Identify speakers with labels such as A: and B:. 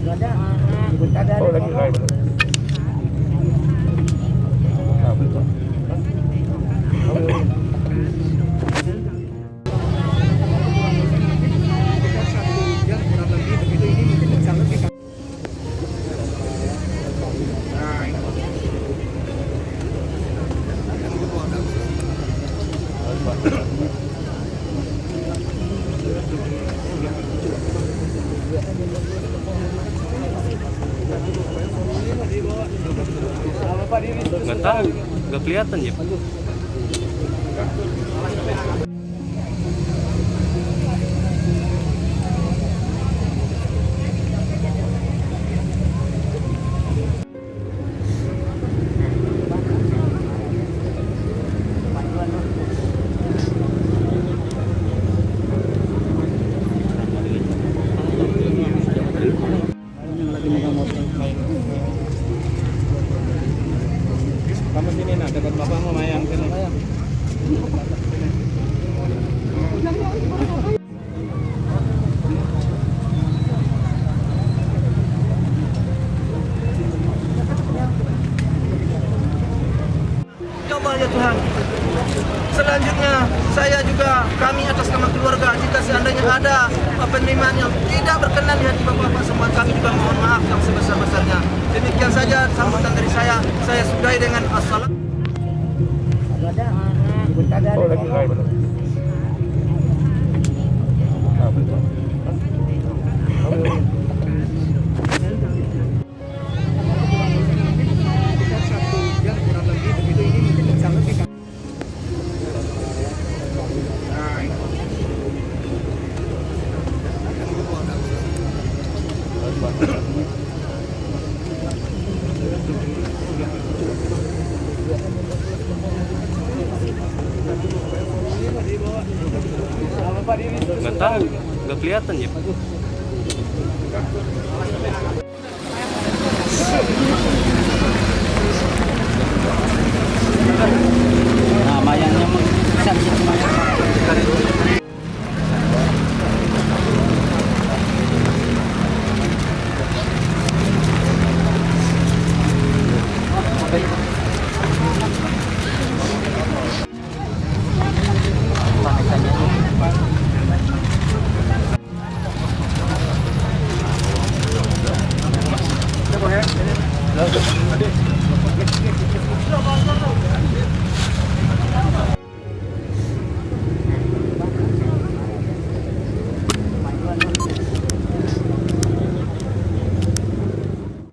A: Oh, lagi live. Nah, betul.
B: Nggak tahu, nggak kelihatan ya.
C: Kamu sini nak, dekat bapakmu Mayang sini.
D: Ya Allah ya Tuhan. Selanjutnya saya juga kami atas nama keluarga jika seandainya ada penerimaan yang tidak berkenan di hati bapak-bapak semua, kami juga mohon maaf yang sebesar-besarnya. Demikian saja sambutan dari saya sudahi dengan assalam.
A: Oh, lagi live. Nah, betul.
B: Nggak tahu, nggak kelihatan ya.
C: Nah, mayangnya bisa di situ mayang.